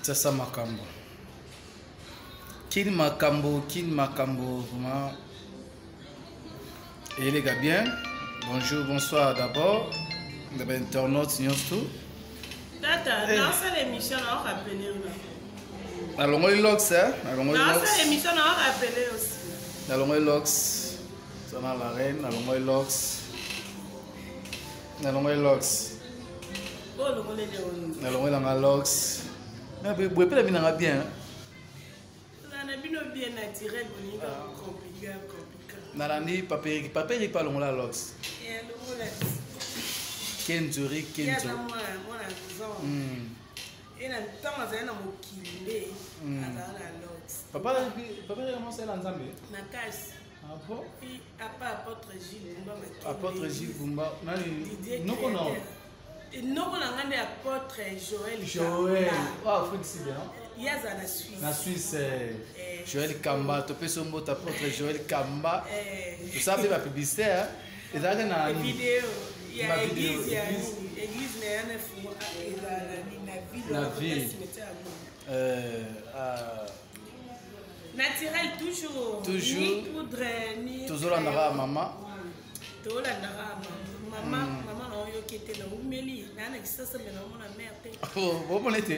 Tassa Makambo. Kin Makambo, vraiment. Et les gars, bien. Bonjour, bonsoir d'abord. Les internautes, nous tout. Tata, dans cette émission, on va rappeler. Allons les lox, hein? Dans cette émission, on va rappeler aussi. Allons les lox. Ça va la reine, allons les lox. Allons les lox. Allons les lox. Mais vous pouvez bien bien. Bien naturel, compliqué. Narani, papier pas long la lox. Kenzuri. Et dans le temps, on a un kilé à la lox. Papa, comment c'est l'ensemble? Ma casse. Ah bon? Et à part apôtre Gilles Bumba. Apôtre Gilles Bumba. Nous connaissons. Nous connaissons apôtre Joël. Ah, c'est bien. Il y a ça la Suisse. La Suisse, Joël Kamba. Tu peux son mot apôtre Joël Kamba. Tu sais la publicité, hein? Et là, il y a une vidéo. Il y a l'église, la ville. Naturel, toujours. Ni poudre, ni. Toujours la nara maman. Toujours la nara maman. Maman, on qui était là, où Mélie. Nana qui ça, c'est mon mère. Oh, bon été.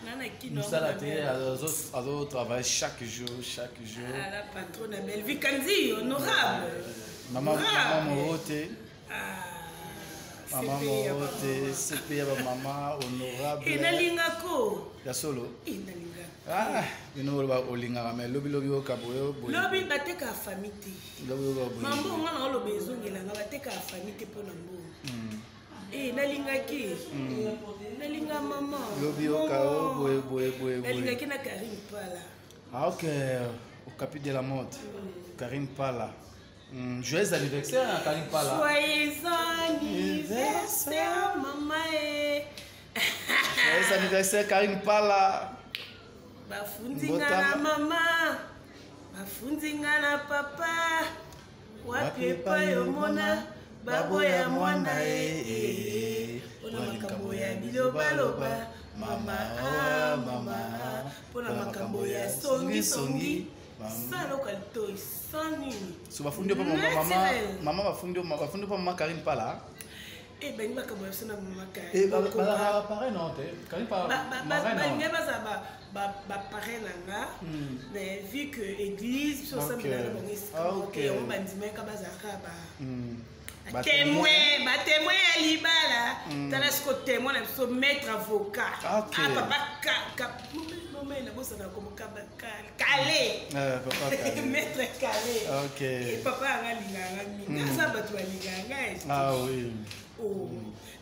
Nana qui nous ça la télé, à travail chaque jour. Ah, la patronne belle vie, Kandi, honorable. Maman Moroté. Maman Moroté, CP maman honorable. Et Nalingako. Ya solo. Et Nalinga. Ah, nous va olinga mais lobi au kaboyo. Lobi bateka famille. Mambo ngana lo bezongela nga bateka famille pour nambo. Eh nalingaki. Nalinga maman. Lobi au kao boye. Nalingaki na Karim Pala. Ah OK, au capite de la mode. Karim Pala. Joyeux anniversaire à Karim Pala. Joyeux anniversaire, maman. Joyeux anniversaire, Karim Pala. Bafundinga na mama. Bafundinga na papa. Wapepa yomona. Baboya mwana Pona makambo ya bilobaloba. Mama. Pona makambo ya songi. Salo kalito isani. So bafundi pa mama bafundi pa mama Karim Pala. Eh ben makambo ya sona mama Karim. Eh ba pareil non te. Karim Pala. Ba pareil nanga. Mais vu que église sur ça na bongisi. OK, on bandime ka bazaka ba. Témoin à Libala. T'as ce que témoin là so maître avocat. Ah papa mais la bosse comme calé. Papa calé. Maître calé. OK. Et papa a linganga ça batu linganga. Ah oui. Oh.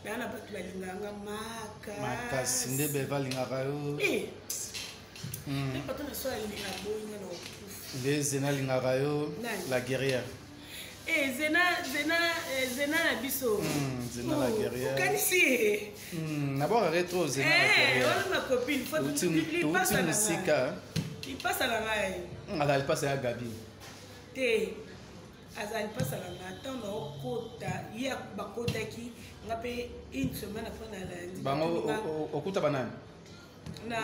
Nana batu linganga maka. Sinde beva linganga yo. Eh. Papa na so linganga boyinga no. Les zena linganga yo la guerrière. Eh Zena la biso. Zena la guerrière. Kanisi. D'abord rétro Zena la guerrière. Ma copine, faut il passe à la musique. Il passe à la main. Elle passe à Gabi. Té. Azal passe à la main. Tant no kota, ya bakota ki ngape une semaine après na lundi. Bango okuta banane. Na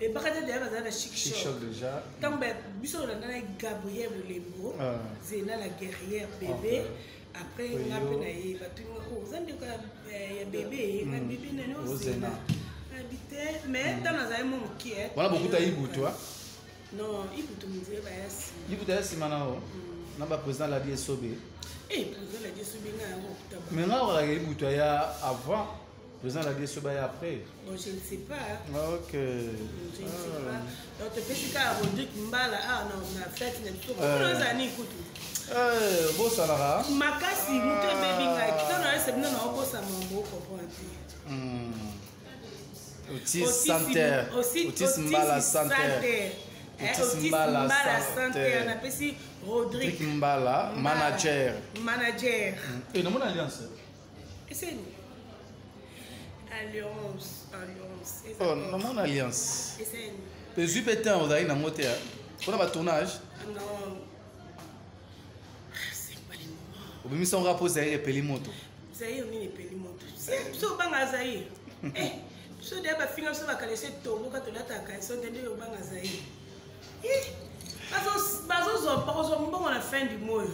et bakata déjà bazana chic choc déjà. Tant ben biso na Gabriel Lembo. Zena la guerrière bébé. Après on a penaye batu zande ko ya bébé na bébé na no Zena. Habité mais dans na mon qui est. Voilà beaucoup ta Ibu toi. Non, Ibu to muzé ba yasi. Ibu ta yasi manao. Na ba président la DSOB. Eh président la DSOB nga ngo. Mais là on a Ibu to ya avant. Président la DSOB après. Bon, je ne sais pas. OK. Je ne sais pas. Donc, tu peux dire qu'à Rodrigue Mbala, ah non, on a fait une émission. Comment ça n'y écoute? Bon, ça là. Makasi, nous te bébé, qui t'en a laissé bien dans le salon, beau comprendre. Otis Santer. Otis Mbala Santer. Otis Mbala Santer. On appelle ici Rodrigue Mbala, manager. Et nous avons une alliance. Et c'est nous. Alliance. Oh, non, mon alliance. Et c'est nous. Mais je peux t'en dire dans mon théâtre. On a un tournage. Non. C'est pas les moments. Vous avez un rapport Zahir et Pelimoto. Zahir, on est Pelimoto. C'est un banga Zahir. so de ba finga so ba kalese tongo ka tolata ka so tende yo banga zai bazo zo bazo mbongo na fin du mois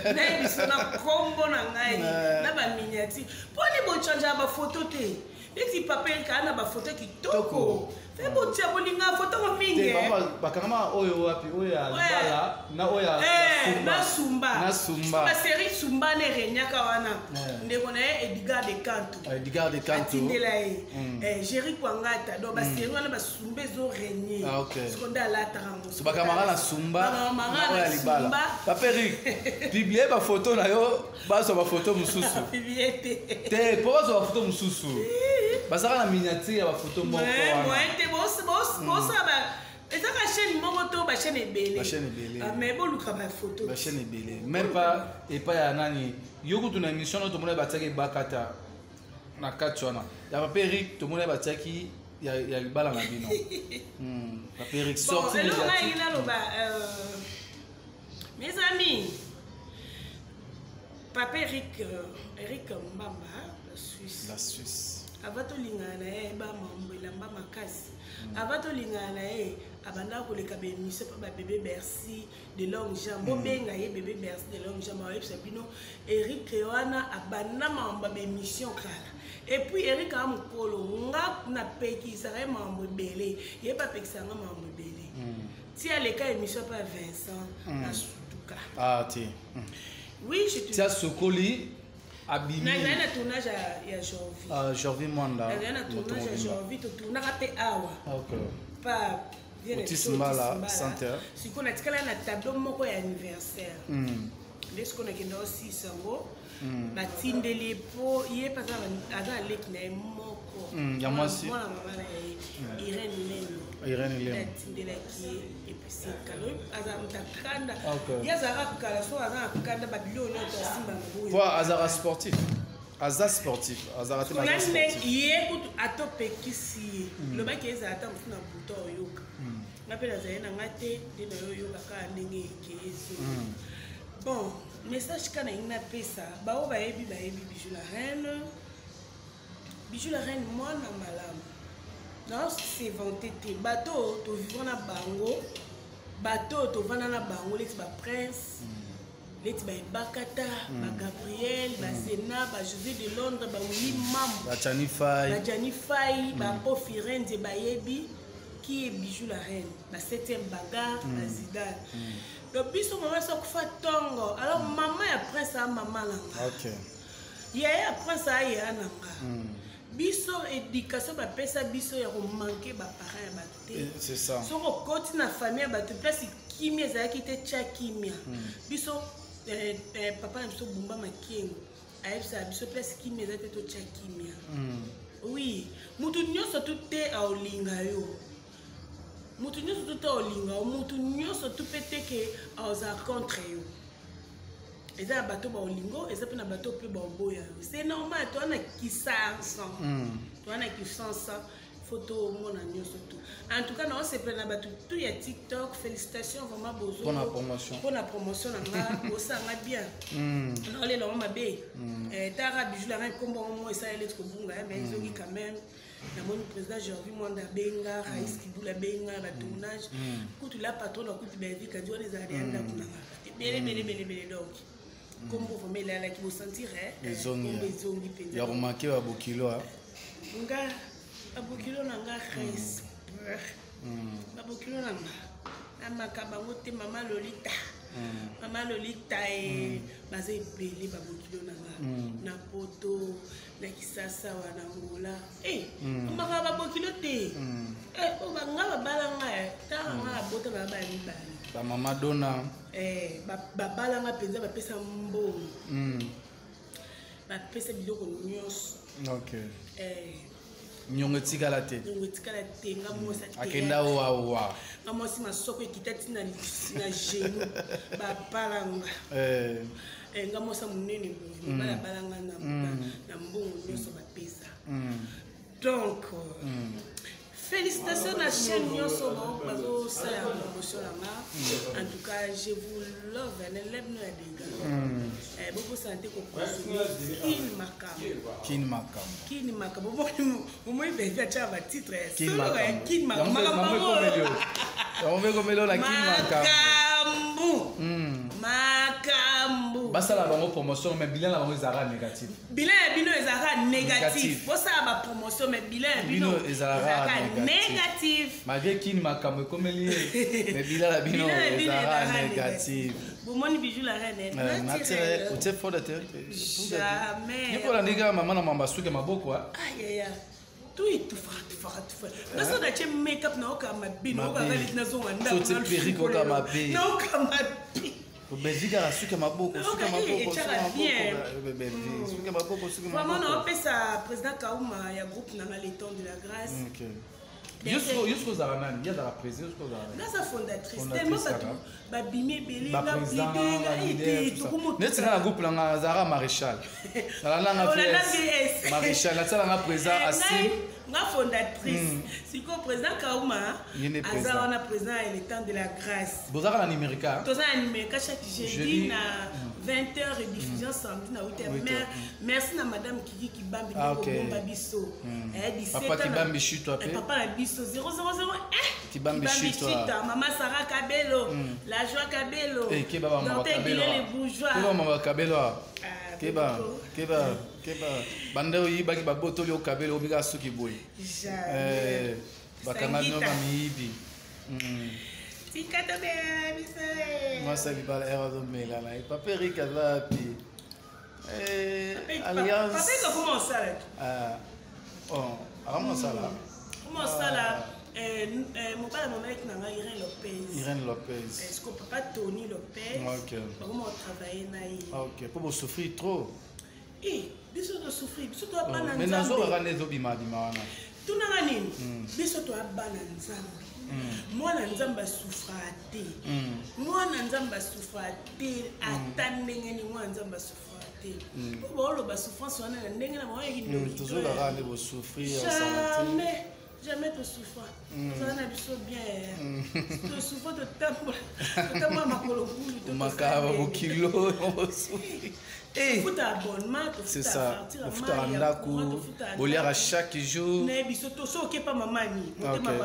na biso na kombo na ngai na ba miniati poni bo chanja ba photo te eti papel ka na ba photo ki toko fe bo tia bolinga photo mo mingi ba kama oyo wapi oyo ya bala na oyo na sumba ba série sumba ne renyaka wana ndeko na Edgar de Canto ndela Jerry Kwangata do ba série wana ba sumba zo renye seconda la tarango so ba kama na sumba na oyo ya libala paperi publier ba photo na yo ba so ba photo mususu te po ba so ba photo mususu basaka na miniature ya ba photo moko wana boss ba eza ka chaîne moko to ba chaîne ebele mais bon luka ba photo ba chaîne ebele même pas et pas ya nani yoko tuna émission no to mona ba tsaki bakata na katwana ya ba Eric to mona ba tsaki ya libala na bino ba Eric sorti les mes amis papa Eric Mbamba la Suisse avato lingana ba mambo ilamba makasi avato lingana abanda ko leka be mission pa bébé Bercy de longue jambe benga bébé Bercy de longue jambe wa epsapino Eric wana abanda mambo be mission kala et puis Eric amukolo nga na peki sara mambo belé ye pa pekisa nga mambo belé ti aleka émission pa Vincent na Sutuka ti oui je te ti sokoli abimi na tournage ya Jorvi Mwanda na tournage ya Jorvi to tournaka pe awa pa Otis Mbala Center siko na tikala na tableau moko ya anniversaire lesko na kenda aussi sango batindeli po ye pas aza leki na moko ya mwasi mwana mama na Irene Leno tindelaki epesi kalo aza mtakanda yazara kala so aza kanda babilo no to simba nguyo po azara sportif azara te mazara sportif ye kutu atopekisi loba ke eza ata mfuna buto yoka ngapela zaena ngate dina yoka ka ndenge kezo bon message kana ina pesa bao baebi Bijou la reine mwana malamu non c'est vanté te bateau to vivre na bango bateau to vana na bango leti ba prince leti ba Bakata ba Gabriel ba Zena ba José de Londres ba Willy Mambo ba Jani Fay ba Po Firenze ba yebi qui est Bijou la reine ba 7e bagarre ba Zidane donc biso maman so kufa tongo alors maman ya prince a maman langa ya prince a ya nanga biso éducation ba pesa biso ya ko manquer ba parents ba te c'est ça so ko koti na famille ba te place kimia za ki te cha kimia biso papa na biso bumba makengo aipsa biso place kimia za te to cha kimia oui mutu nyoso tutte a olinga yo mutu nyoso tutte a olinga mutu nyoso tupete ke a oza contre yo eza bato ba olingo eza pe na bato pe ba oboya c'est normal to ana kisansa to ana kisansa photo mona nyoso tout en tout cas non c'est plein na bato tout ya TikTok félicitations vraiment bozo pour la promotion na nga osanga bien non les normal mabe tara Bijou la reine kombo mo esa ele ko bunga mais ils ont quand même na mon président Jorvi Mwanda benga Raïs Kibula benga ba tournage kutu la patron kutu ba vie kanjo les arianda kuna bele donc comme vous voyez là qui vous sentirez les ongi ya remarqué ba bokilo nga abokilo na nga respect abokilo na nga amakaba ngote mama Lolita bazé belé babokilo na nga na poto na kisasa wana ngola mama babokilo te o banga babalanga ta nga bota baba ni bani ba mama dona babalanga penza bapesa mbongo bapesa biloko nyonso nyongo tikala te nga mosa te akenda wa nga mosi masoko ekitati na genou babalanga nga mosa munene boye balanga na mbongo nyonso bapesa donc Félicitations à la chaîne Nyonso Bazo ça la promotion là. En tout cas, je vous love and love no dégâts. Beaucoup santé ko Kin Makam. Vous moi ben tu as titre. Kin Makam. On veut comme la Kin Makam. Makambu. Basta la bango promotion mais bilan la bango ezara négatif. Bilan bino ezara négatif. Pour ça ba promotion mais bilan bino ezara négatif. Malgré Kin Makam comme lié mais bilan la bino ezara négatif. Bon mon bijou la reine. Naturel, tu sais fort de terre. Jamais. Ni pour la nègre maman na mamba suke maboko ah. Aïe aïe. Tout fort. Parce que tu make-up na okama bino okanga na zo wanda. Tout c'est perruque okama bé. Na okama bé. Belgique a suke maboko, suke maboko. Vraiment on appelle ça président Kauma ya groupe na l'éton de la grâce. OK. Jusqu'aux Zaranani, il y a la présidence jusqu'aux Zaranani. Là sa fondatrice tellement ba bimé belé la président net na groupe la Zara Maréchal. La Maréchal, la sala président Assim. Ma fondatrice, c'est que président Kauma, Azar on a président et le temps de la grâce. Vous avez un numérique? Vous avez un numérique chaque jeudi à 20h et diffusion samedi à 8h. Merci à madame Kiki Kibambi Babiso. Papa Kibambi Chito. Papa Babiso 0001. Kibambi Chito. Maman Sarah Kabelo, la joie Kabelo. Et qui va maman Kabelo? Les bourgeois. Qui va maman Kabelo? Keba bandeo yibaki babotoli okabele obika suki boy bakanga no mamibi tikata be bisale masa libala era do mela na papa Rika zapi alliance papa comment ça comment ça là mon père mon mec n'a Irène Lopez est-ce que papa Tony Lopez comment travailler na OK pour souffrir trop biso to souffrir biso to abana nzambe mais nazo rana ezobima wana tunanga nini biso to abana nzambe mwana nzambe asufra te mwana nzambe asufra te ata ndenge ni mwana nzambe asufra te po oloba souffrance wana na ndenge na moyo yiki toujours rana bo souffrir jamais te souffre. Ça n'a pas bien. Tu souffres de temps. Makolo bulu. Makaba bokilo. Faut abonnement. C'est ça. Faut andaku. Boliara chaque jour. Ne bisoto so ke pa mamani.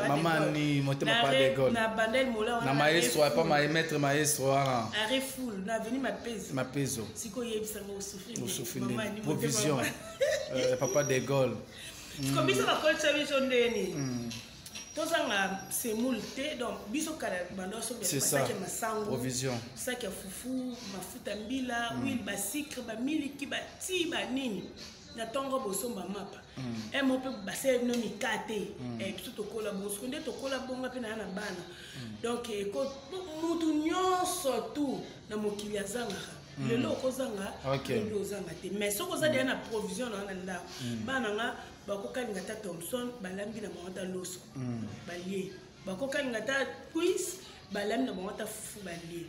Mamani, motema pas de gol. Na bandel mola. Na maestro pas ma maître maestro. Arrêt full. Na venu ma pèse. Ma peso. Siko yebisa ngo souffrir. Souffrir. Provision. Papa de gol. Comme biso ba culture biso ndeni. Tozanga semulte donc biso kala bando so bien ça que masango. Provision. Ça que fufu, mafuta mbila, huile ba sucre, ba miliki, ba ti ba nini. Na tongo bosomba mapa. Mo pe ba se no mikate. Biso to kola bosko nde to kola bonga pe na bana. Donc ko mutu nyonso tu na mokili azanga. Lelo kozanga lelo ozanga te mais soko za dia na provision na nda bana nga bakokalinga ta Thompson balambi na mawata loso balie bakokalinga ta quiz balambi na mawata fufu balie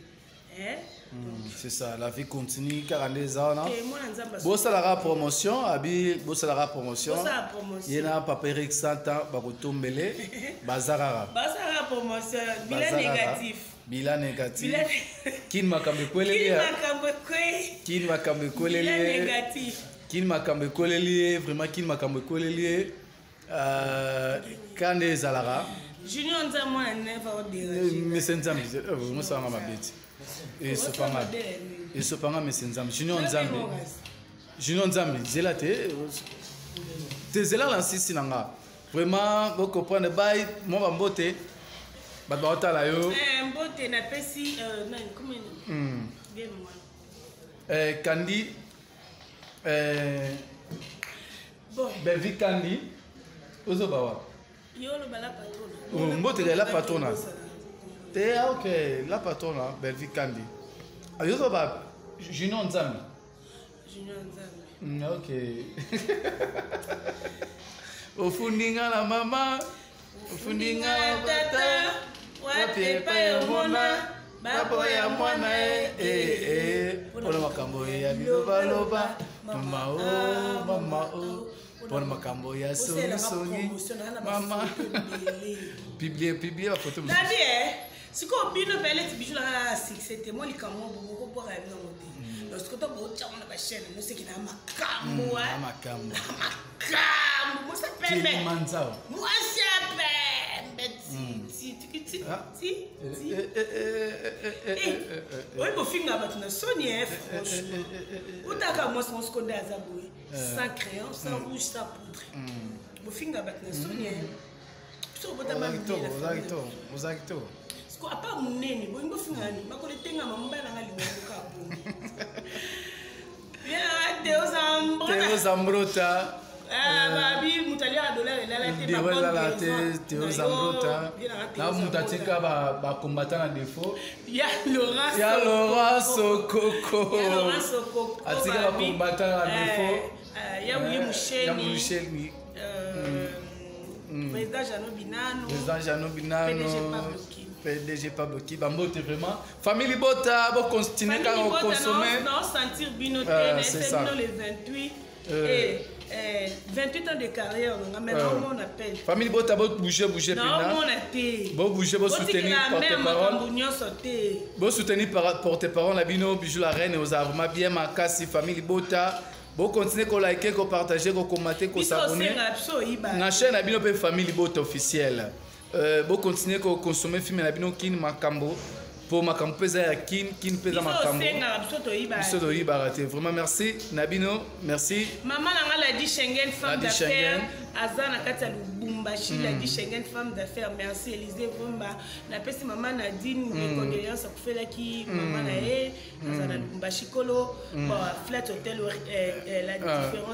c'est ça la vie continue 42 ans non bosalara promotion abi bosalara promotion yena papa Eric Santa bakotombele bazarara promotion bilan négatif bilan négatif kin makambe kwelele kin makambe kwelele négatif kin makambe kwelele vraiment kin makambe kwelele kande zalara Junior Nzamwa na never dire mais c'est Nzambe musa nga mabeti esopanga mais Nzambe Junior Nzambe zela te zela la sisi nanga vraiment vous comprenez bail moi ba mbote ba otala yo mbote na pesi comment bien moi Kandi bon Belvi Kandi ozo bawa yo lo bala patrona mbote de la patrona te OK la patrona Belvi Kandi ayo ba Junior Nzambe OK ofundinga la mama ofundinga la tata wapi pa yo mona babo ya mwana ona makambo ya biloba loba mama Pour makambo ya soni. Maman. Publier la photo. David, si on bino pele ti bijou la succès témoin li kamo beaucoup pour aller dans côté. Lorsque tu go tcha on a chaîne, nous c'est qui na makambo. Makambo. Makambo, moi ça permet. Moi ça permet. Oui, mon fils n'a pas de sonnier, franchement. Où t'as qu'à moi, c'est mon secondaire à Zaboué. Sans crayon, sans rouge, sans poudre. Mon fils n'a pas de sonnier. Vous avez tout. À part mon nez, mon fils n'a pas de tenga, mon bain n'a pas de Théo Zambrota. Babi mutalia dollar la Théo Zambrota. Là mutatika ba combattant à défaut. Ya Laurent Sokoko. Atika ba combattant à défaut. Ya Moucheni. Président Jano Binano. PDG Pablo Ki. Bambote vraiment. Famille Bota, bon continuer quand on consomme. Non, sentir Binote, c'est le 28. 28 ans de carrière, maintenant on appelle. Famille Bota, bon bouger. Non, on appelle. Bon bouger, bon soutenir porte-parole. Bon soutenir porte-parole, la Bino, bijou la reine, aux armes, bien ma casse, famille Bota. Bon continuer qu'on liker, qu'on partager, qu'on commenter, qu'on s'abonner. Na chaîne Abino pe famille Bota officielle. Bon continuer qu'on consommer film Abino kin makambo. Pour makambo pesa ya kin pesa makambo. Biso iba raté. Vraiment merci Nabino, merci. Maman a dit Schengen femme d'affaires. Azana kati Lubumbashi a dit Schengen femme d'affaires. Merci Élisée Vomba. La pesi maman Nadine mes condoléances pour faire qui maman a Azana Lubumbashi Kolo. Bon flat hôtel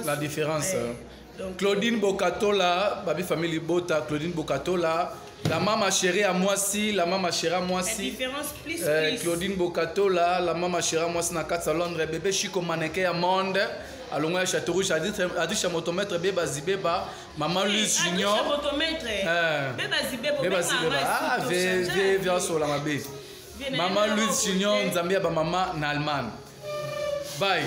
la différence. Claudine Bokatola, babi famille Bota, Claudine Bokatola. La maman chérie à moi si, la maman chérie à moi si. La différence plus. Claudine Bokatola, la maman chérie à moi si na kati Londres, bébé Chico mannequin à monde. Alors moi Château Rouge a dit chamotomètre bébé Zibeba, maman Luce Junior. Chamotomètre. Bébé Zibeba. Ah, viens sur la mabé. Maman Luce Junior, Zambia ba maman en Allemagne. Bye.